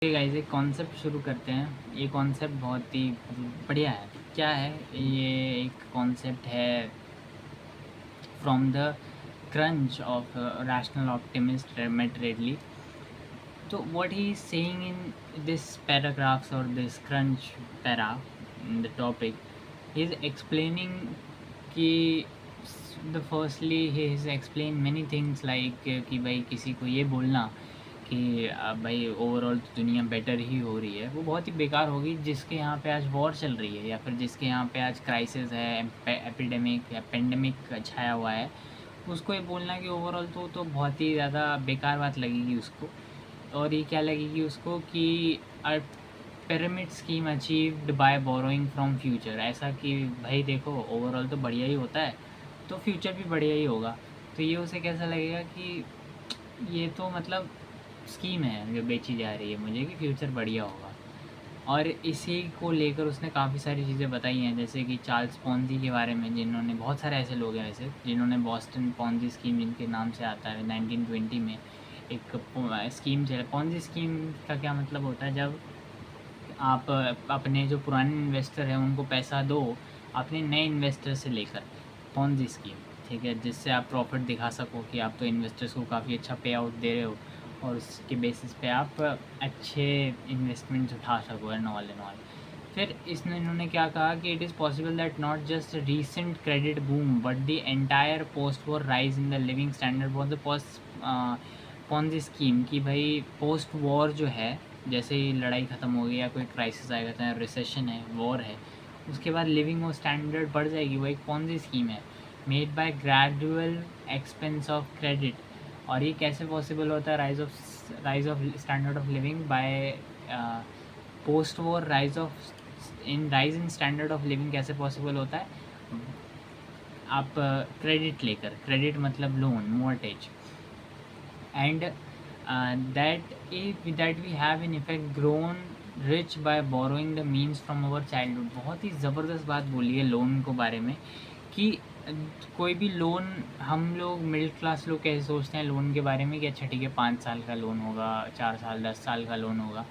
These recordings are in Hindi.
गाइस एक कॉन्सेप्ट शुरू करते हैं। ये कॉन्सेप्ट बहुत ही बढ़िया है। क्या है ये? एक कॉन्सेप्ट है from the crunch of rational optimist Matt Ridley. तो what he is saying in this paragraphs और this crunch para in the topic, he is explaining कि the firstly he is explain many things like कि भाई किसी को ये बोलना कि भाई ओवरऑल तो दुनिया बेटर ही हो रही है, वो बहुत ही बेकार होगी। जिसके यहाँ पे आज वॉर चल रही है या फिर जिसके यहाँ पे आज क्राइसिस है, एपिडेमिक या पेंडेमिक छाया हुआ है, उसको ये बोलना कि ओवरऑल तो बहुत ही ज़्यादा बेकार बात लगेगी उसको। और ये क्या लगेगी उसको कि pyramid scheme achieved by borrowing from future. ऐसा कि भाई देखो ओवरऑल तो बढ़िया ही होता है तो फ्यूचर भी बढ़िया ही होगा। तो ये उसे कैसा लगेगा कि ये तो मतलब स्कीम है जो बेची जा रही है मुझे कि फ्यूचर बढ़िया होगा। और इसी को लेकर उसने काफ़ी सारी चीज़ें बताई हैं, जैसे कि चार्ल्स पोंजी के बारे में, जिन्होंने बहुत सारे ऐसे लोग हैं वैसे जिन्होंने बॉस्टन पोंजी स्कीम जिनके नाम से आता है 1920 में एक स्कीम चला। पोंजी स्कीम का क्या मतलब होता है? जब आप अपने जो पुराने इन्वेस्टर हैं उनको पैसा दो अपने नए इन्वेस्टर से लेकर, पोंजी स्कीम, ठीक है, जिससे आप प्रॉफिट दिखा सको कि आप तो इन्वेस्टर्स को काफ़ी अच्छा पे आउट दे रहे हो और उसके बेसिस पे आप अच्छे इन्वेस्टमेंट्स उठा सको एंड ऑल एंड ऑल। फिर इन्होंने क्या कहा कि it is possible that not just recent credit boom but the entire post war rise in the living standard for the post Ponzi scheme. कि भाई पोस्ट वॉर जो है, जैसे ही लड़ाई ख़त्म हो गई या कोई क्राइसिस आएगा, चाहे रिसेशन है, वॉर है, उसके बाद लिविंग वो स्टैंडर्ड बढ़ जाएगी। वो एक पोंजी स्कीम है made by gradual expense of credit. और ये कैसे पॉसिबल होता है? Rise of standard of living by post war rise in standard of living कैसे पॉसिबल होता है? आप क्रेडिट लेकर, क्रेडिट मतलब loan, मोर्टेज, and that we have in effect grown rich by borrowing the means from our childhood। बहुत ही ज़बरदस्त बात बोली है लोन को बारे में कि कोई भी लोन, हम लोग मिडिल क्लास लोग कैसे सोचते हैं लोन के बारे में कि अच्छा ठीक है 5 साल का लोन होगा, 4 साल 10 साल का लोन होगा,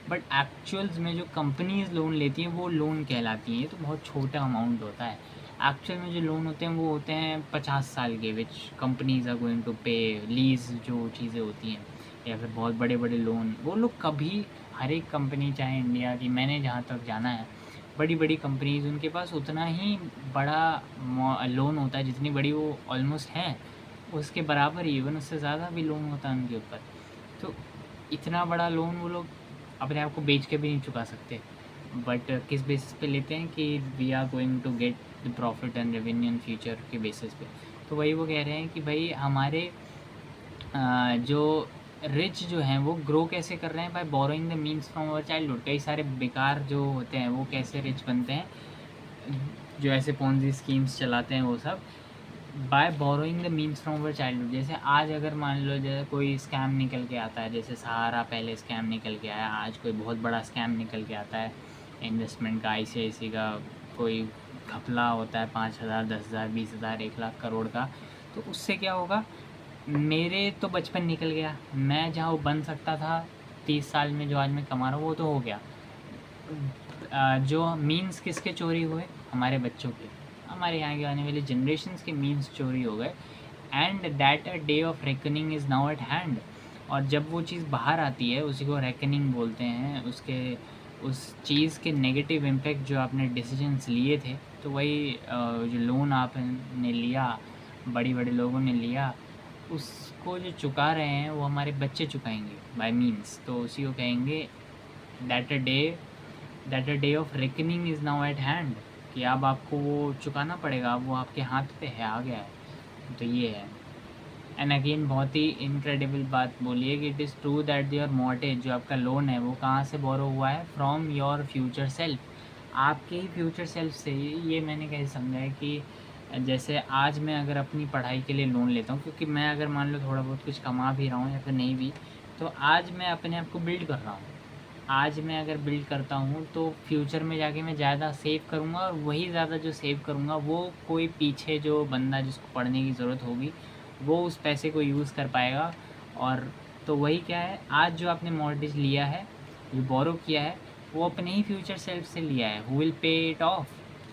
बट एक्चुअल्स में जो कंपनीज लोन लेती हैं वो लोन कहलाती हैं। ये तो बहुत छोटा अमाउंट होता है। एक्चुअल में जो लोन होते हैं वो होते हैं 50 साल के, which companies are going to pay, lease जो चीज़ें होती हैं, या फिर बहुत बड़े बड़े लोन, वो लोग कभी, हर एक कंपनी चाहे इंडिया की, मैंने जहाँ तक जाना है बड़ी बड़ी कंपनीज, उनके पास उतना ही बड़ा लोन होता है जितनी बड़ी वो ऑलमोस्ट हैं, उसके बराबर ही, इवन उससे ज़्यादा भी लोन होता है उनके ऊपर। तो इतना बड़ा लोन वो लोग अपने आप को बेच के भी नहीं चुका सकते। बट किस बेसिस पे लेते हैं कि we are going to get the profit and revenue in future के बेसिस पे। तो वही वो कह रहे हैं कि भाई हमारे जो रिच जो हैं वो ग्रो कैसे कर रहे हैं? By borrowing the means from our childhood. कई सारे बेकार जो होते हैं वो कैसे रिच बनते हैं, जो ऐसे पोंजी स्कीम्स चलाते हैं वो सब, by borrowing the means from our childhood. जैसे आज अगर मान लो जैसे कोई स्कैम निकल के आता है, जैसे सहारा पहले स्कैम निकल के आया, आज कोई बहुत बड़ा स्कैम निकल के आता है इन्वेस्टमेंट का, ICICI का कोई घपला होता है 5,000 10,000 20,000 1 लाख करोड़ का, तो उससे क्या होगा? मेरे तो बचपन निकल गया, मैं जहाँ वो बन सकता था 30 साल में, जो आज मैं कमा रहा हूँ वो तो हो गया। जो मीन्स किसके चोरी हुए? हमारे बच्चों के, हमारे यहाँ के आने वाले जनरेशन्स के मीन्स चोरी हो गए। And that a day of reckoning is now at hand. और जब वो चीज़ बाहर आती है उसी को रेकनिंग बोलते हैं। उसके उस चीज़ के नेगेटिव इम्पैक्ट जो आपने डिसीजंस लिए थे, तो वही जो लोन आपने लिया, बड़ी बड़े लोगों ने लिया, उसको जो चुका रहे हैं वो हमारे बच्चे चुकाएंगे बाय मीन्स। तो उसी को कहेंगे that a day of reckoning is now at hand, कि अब आपको वो चुकाना पड़ेगा, अब वो आपके हाथ पे है, आ गया है। तो ये है। एंड अगेन बहुत ही इनक्रेडिबल बात बोली है कि it is true that your mortgage, जो आपका लोन है, वो कहाँ से बोरो हुआ है? फ्रॉम योर फ्यूचर सेल्फ, आपके ही फ्यूचर सेल्फ से। ये मैंने कैसे समझा है कि जैसे आज मैं अगर अपनी पढ़ाई के लिए लोन लेता हूँ, क्योंकि मैं अगर मान लो थोड़ा बहुत कुछ कमा भी रहा हूँ या फिर नहीं भी, तो आज मैं अपने आप को बिल्ड कर रहा हूँ। आज मैं अगर बिल्ड करता हूँ तो फ्यूचर में जाके मैं ज़्यादा सेव करूँगा, और वही ज़्यादा जो सेव करूँगा वो कोई पीछे जो बंदा जिसको पढ़ने की ज़रूरत होगी वो उस पैसे को यूज़ कर पाएगा। और तो वही क्या है, आज जो आपने मॉर्टगेज लिया है जो बोरो किया है वो अपने ही फ्यूचर सेल्फ से लिया है, who will pay it of.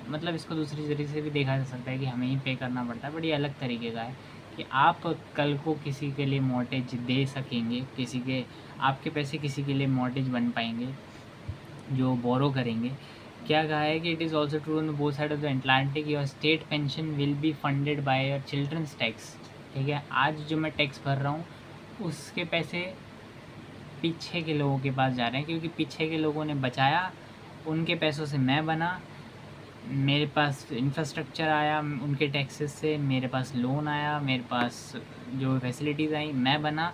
मतलब इसको दूसरी तरीके से भी देखा जा सकता है कि हमें ही पे करना पड़ता है, बट ये अलग तरीके का है कि आप कल को किसी के लिए मॉर्टेज दे सकेंगे, किसी के आपके पैसे किसी के लिए मॉर्टेज बन पाएंगे जो बोरो करेंगे। क्या कहा है कि it is also true on the both side of the Atlantic, your state pension will be funded by your children's tax. ठीक है, आज जो मैं टैक्स भर रहा हूँ उसके पैसे पीछे के लोगों के पास जा रहे हैं, क्योंकि पीछे के लोगों ने बचाया, उनके पैसों से मैं बना, मेरे पास इंफ्रास्ट्रक्चर आया उनके टैक्सेस से, मेरे पास लोन आया, मेरे पास जो फैसिलिटीज़ आई, मैं बना।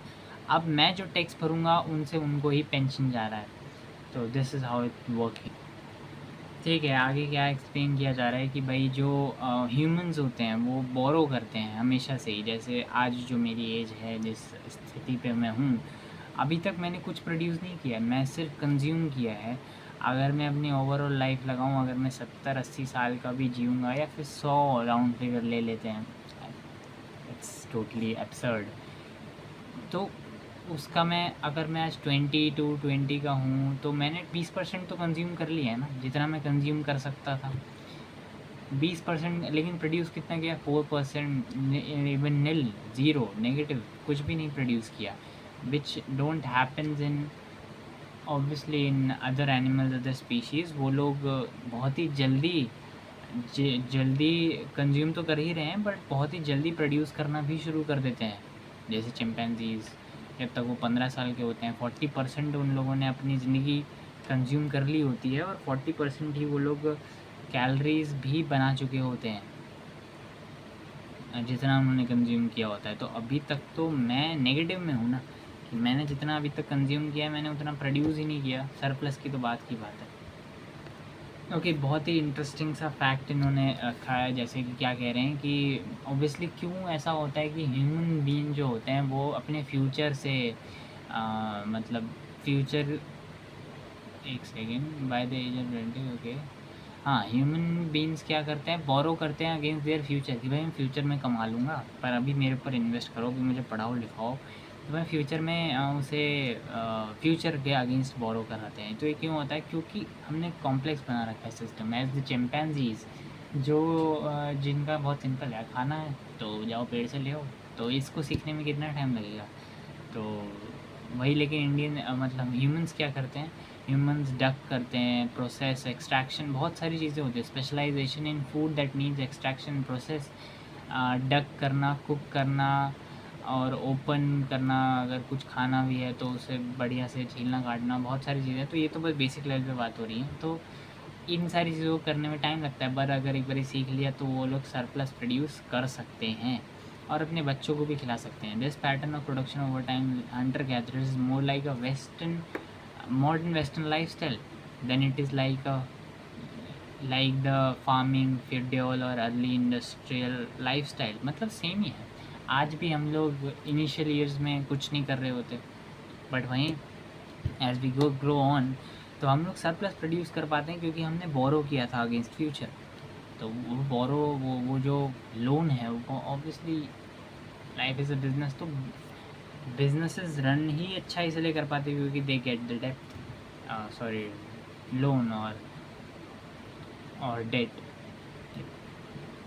अब मैं जो टैक्स भरूँगा उनसे उनको ही पेंशन जा रहा है। तो this is how it working. ठीक है, आगे क्या एक्सप्लेन किया जा रहा है कि भाई जो ह्यूमंस होते हैं वो बोरो करते हैं हमेशा से ही। जैसे आज जो मेरी एज है, जिस स्थिति पे मैं हूँ, अभी तक मैंने कुछ प्रोड्यूस नहीं किया, मैं सिर्फ कंज्यूम किया है। अगर मैं अपनी ओवरऑल लाइफ लगाऊँ, अगर मैं 70-80 साल का भी जीऊँगा या फिर 100 राउंड फिगर ले लेते हैं, इट्स टोटली एब्सर्ड। तो उसका मैं अगर मैं आज 20 का हूँ तो मैंने 20% तो कंज्यूम कर लिया है ना, जितना मैं कंज्यूम कर सकता था 20%। लेकिन प्रोड्यूस कितना किया? 4%, इवन नील, ज़ीरो, नेगेटिव, कुछ भी नहीं प्रोड्यूस किया, which don't happens in obviously in other animals, other species. वो लोग बहुत ही जल्दी कंज्यूम तो कर ही रहे हैं, बट बहुत ही जल्दी प्रोड्यूस करना भी शुरू कर देते हैं। जैसे चिंपैंजीज़, जब तक वो 15 साल के होते हैं 40% उन लोगों ने अपनी ज़िंदगी कंज्यूम कर ली होती है, और 40% ही वो लोग कैलोरीज़ भी बना चुके होते हैं जितना उन्होंने कंज्यूम किया होता है। तो अभी तक तो मैं नेगेटिव में हूँ ना, कि मैंने जितना अभी तक कंज्यूम किया है मैंने उतना प्रोड्यूस ही नहीं किया। सरप्लस की तो बात की बात है। ओके, बहुत ही इंटरेस्टिंग सा फैक्ट इन्होंने रखा है। जैसे कि क्या कह रहे हैं कि ऑब्वियसली क्यों ऐसा होता है कि ह्यूमन बीइंग जो होते हैं वो अपने फ्यूचर से मतलब फ्यूचर, एक second, by the age of 20, okay, हाँ, ह्यूमन बीइंग्स क्या करते हैं, बोरो करते हैं अगेंस्ट देयर फ्यूचर, कि भाई मैं फ्यूचर में कमा लूँगा, पर अभी मेरे ऊपर इन्वेस्ट करो, कि मुझे पढ़ाओ लिखाओ, तो मैं फ्यूचर में उसे फ्यूचर के अगेंस्ट बोरो कराते हैं। तो ये क्यों होता है? क्योंकि हमने कॉम्प्लेक्स बना रखा है सिस्टम, एज द चिंपैंजीज, जो जिनका बहुत सिंपल है, खाना है तो जाओ पेड़ से ले आओ। तो इसको सीखने में कितना टाइम लगेगा? तो वही, लेकिन इंडियन मतलब ह्यूमंस क्या करते हैं, ह्यूमंस डक करते हैं, प्रोसेस, एक्सट्रैक्शन, बहुत सारी चीज़ें होती है। Specialisation in food that means extraction, process, डक करना, कुक करना और ओपन करना, अगर कुछ खाना भी है तो उसे बढ़िया से छीलना काटना, बहुत सारी चीज़ें। तो ये तो बस बेसिक लेवल पे बात हो रही है। तो इन सारी चीज़ों को करने में टाइम लगता है, पर अगर एक बार सीख लिया तो वो लोग सरप्लस प्रोड्यूस कर सकते हैं और अपने बच्चों को भी खिला सकते हैं। This pattern of production over time Hunter gatherers is more like a western, modern western lifestyle then it is like the farming feudal और अर्ली इंडस्ट्रियल लाइफस्टाइल। मतलब सेम ही है। आज भी हम लोग इनिशियल ईयर्स में कुछ नहीं कर रहे होते, बट वहीं एज वी ग्रो ऑन तो हम लोग सरप्लस प्रोड्यूस कर पाते हैं, क्योंकि हमने बोरो किया था अगेंस्ट फ्यूचर। तो वो बोरो, वो जो लोन है वो obviously, life is a business, तो बिजनेसेस रन ही अच्छा इसलिए कर पाते क्योंकि they get the depth, sorry, loan और डेट।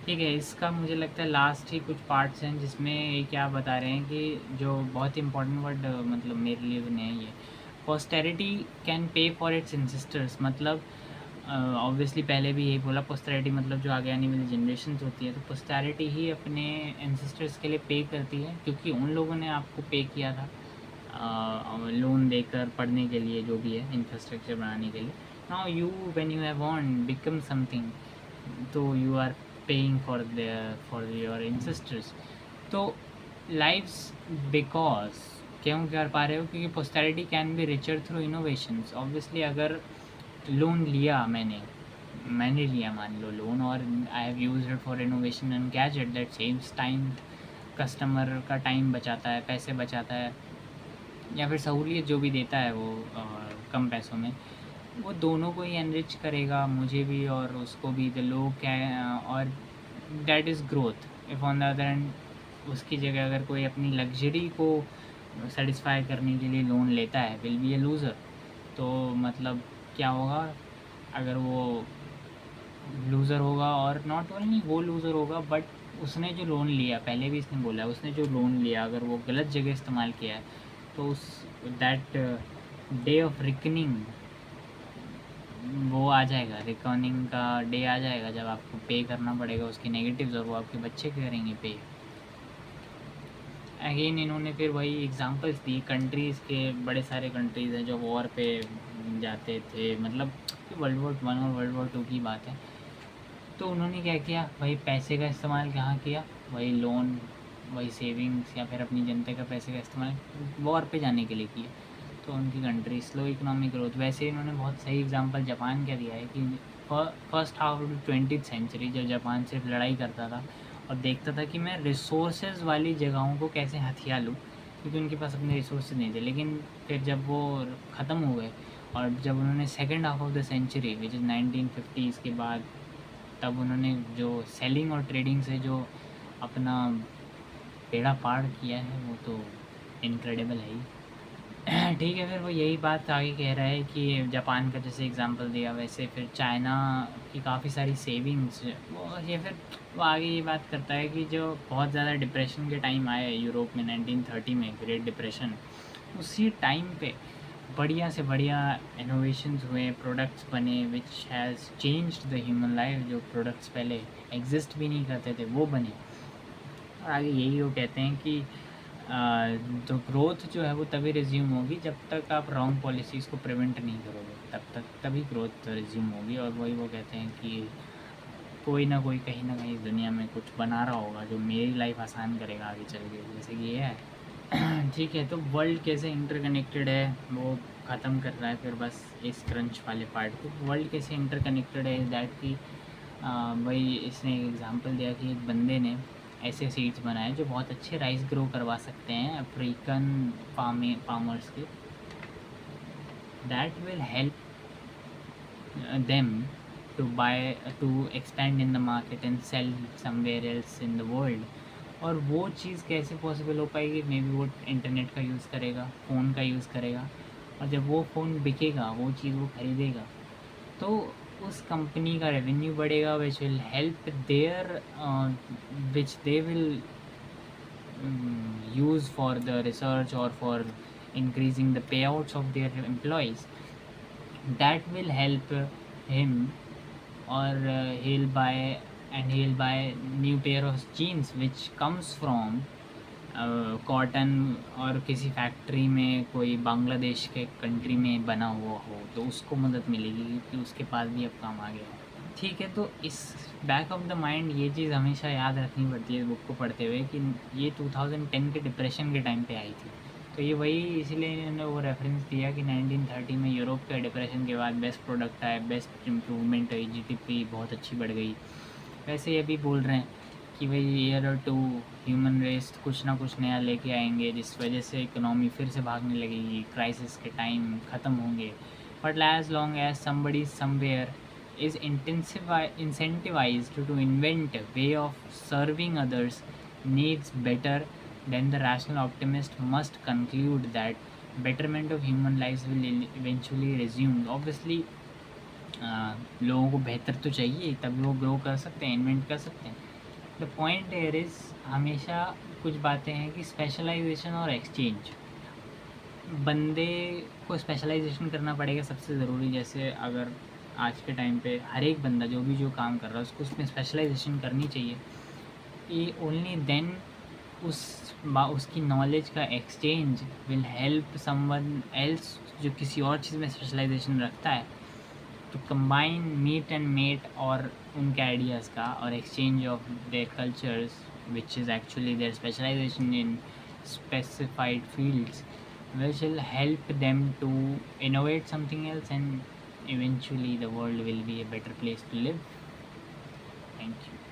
ठीक है, इसका मुझे लगता है लास्ट ही कुछ पार्ट्स हैं जिसमें ये क्या बता रहे हैं कि जो बहुत इंपॉर्टेंट वर्ड मतलब मेरे लिए भी नहीं है ये, posterity can pay for its ancestors. मतलब ऑब्वियसली पहले भी यही बोला, पोस्टेरिटी मतलब जो आगे आने वाली जनरेशन होती है, तो पोस्टेरिटी ही अपने एंसेस्टर्स के लिए पे करती है, क्योंकि उन लोगों ने आपको पे किया था लोन देकर पढ़ने के लिए, जो भी है इंफ्रास्ट्रक्चर बनाने के लिए। Now you when you have earn become something, तो you are paying for your ancestors. तो लाइव्स बिकॉज क्यों कर पा रहे हो? क्योंकि posterity can be richer through innovations. Obviously अगर लोन लिया मैंने लिया मान लो लोन, और I have used it for innovation and gadget that saves time, customer का टाइम बचाता है, पैसे बचाता है, या फिर सहूलियत जो भी देता है वो कम पैसों में, वो दोनों को ही एनरिच करेगा, मुझे भी और उसको भी। द लोग क्या, और that is growth. If on the other and उसकी जगह अगर कोई अपनी लग्जरी को सेटिस्फाई करने के लिए लोन लेता है, विल बी ए लूज़र। तो मतलब क्या होगा अगर वो लूज़र होगा, और नॉट ओनली वो लूज़र होगा बट उसने जो लोन लिया, पहले भी इसने बोला है, उसने जो लोन लिया अगर वो गलत जगह इस्तेमाल किया है तो उस दैट डे ऑफ रिकनिंग वो आ जाएगा, रिकॉर्डिंग का डे आ जाएगा जब आपको पे करना पड़ेगा उसके नेगेटिव्स, और वो आपके बच्चे करेंगे पे। अगेन इन्होंने फिर वही एग्जांपल्स दी कंट्रीज़ के, बड़े सारे कंट्रीज़ हैं जो वॉर पे जाते थे, मतलब वर्ल्ड वॉर 1 और वर्ल्ड वॉर 2 की बात है। तो उन्होंने क्या किया, वही पैसे का इस्तेमाल कहाँ किया, वही लोन, वही सेविंग्स या फिर अपनी जनता का पैसे का इस्तेमाल वॉर पे जाने के लिए किया। तो उनकी कंट्री स्लो इकोनॉमिक ग्रोथ। वैसे इन्होंने बहुत सही एग्जांपल जापान का दिया है कि first half of 20th century जब जापान सिर्फ लड़ाई करता था और देखता था कि मैं रिसोर्सेज वाली जगहों को कैसे हथिया लूँ, क्योंकि उनके पास अपने रिसोर्सेज नहीं थे। लेकिन फिर जब वो ख़त्म हो गए और जब उन्होंने second half of the century which is 1950s के बाद, तब उन्होंने जो सेलिंग और ट्रेडिंग से जो अपना बेड़ा पार किया है वो तो इनक्रेडिबल है ही। ठीक है, फिर वो यही बात आगे कह रहा है कि जापान का जैसे एग्जांपल दिया वैसे फिर चाइना की काफ़ी सारी सेविंग्स, वो ये फिर वो आगे ये बात करता है कि जो बहुत ज़्यादा डिप्रेशन के टाइम आए यूरोप में 1930 में, ग्रेट डिप्रेशन, उसी टाइम पे बढ़िया से बढ़िया इनोवेशंस हुए, प्रोडक्ट्स बने which has changed the human life. जो प्रोडक्ट्स पहले एग्जिस्ट भी नहीं करते थे वो बने। और आगे यही वो कहते हैं कि तो ग्रोथ जो है वो तभी रिज्यूम होगी जब तक आप रॉन्ग पॉलिसीज़ को प्रिवेंट नहीं करोगे, तब तक तभी ग्रोथ रिज्यूम होगी। और वही वो कहते हैं कि कोई ना कोई कहीं ना कहीं दुनिया में कुछ बना रहा होगा जो मेरी लाइफ आसान करेगा आगे चल के, जैसे कि ये है। ठीक है, तो वर्ल्ड कैसे इंटरकनेक्टेड है वो ख़त्म कर रहा है फिर बस इस क्रंच वाले पार्ट को। वर्ल्ड कैसे इंटरकनेक्टेड है दैट कि वही इसने एक एग्जांपल दिया कि एक बंदे ने ऐसे सीड्स बनाए जो बहुत अच्छे राइस ग्रो करवा सकते हैं अफ्रीकन फार्मर्स के, that will help them to expand in the market and sell somewhere else in the world। और वो चीज़ कैसे पॉसिबल हो पाएगी, मे बी वो इंटरनेट का यूज़ करेगा, फ़ोन का यूज़ करेगा, और जब वो फ़ोन बिकेगा, वो चीज़ वो ख़रीदेगा, तो उस कंपनी का रेवेन्यू बढ़ेगा which will help their which they will use for the research or for increasing the payouts of their employees। That will help him, or he'll buy new pair of jeans which comes from cotton, और किसी फैक्ट्री में कोई बांग्लादेश के कंट्री में बना हुआ हो तो उसको मदद मिलेगी क्योंकि उसके पास भी अब काम आ गया है। ठीक है, तो इस बैक ऑफ द माइंड ये चीज़ हमेशा याद रखनी पड़ती है बुक को पढ़ते हुए कि ये 2010 के डिप्रेशन के टाइम पे आई थी। तो ये वही इसीलिए इन्होंने वो रेफरेंस दिया कि 1930 में यूरोप के डिप्रेशन के बाद बेस्ट प्रोडक्ट आया, बेस्ट इम्प्रूवमेंट हुई, जीडीपी बहुत अच्छी बढ़ गई। वैसे ये भी बोल रहे हैं कि भाई ईयर और 2 ह्यूमन रेस कुछ ना कुछ नया लेके आएंगे जिस वजह से इकोनॉमी फिर से भागने लगेगी, क्राइसिस के टाइम ख़त्म होंगे। But as long as somebody somewhere is incentivized to invent a way of serving others needs better, then the rational optimist must conclude that betterment of human lives will eventually resume। Obviously लोगों को बेहतर तो चाहिए तभी वो ग्रो कर सकते हैं, इन्वेंट कर सकते हैं। द पॉइंट एयर इज़ हमेशा कुछ बातें हैं कि स्पेशलाइजेशन और एक्सचेंज, बंदे को स्पेशलाइजेशन करना पड़ेगा सबसे ज़रूरी। जैसे अगर आज के टाइम पे हर एक बंदा जो भी जो काम कर रहा है उसको उसमें स्पेशलाइजेशन करनी चाहिए। ये ओनली देन उसकी नॉलेज का exchange will help someone else जो किसी और चीज़ में स्पेशलाइजेशन रखता है to combine meet and mate, और उनके आइडियाज़ का और exchange of their cultures which is actually their specialization in specified fields which will help them to innovate something else, and eventually the world will be a better place to live। Thank you।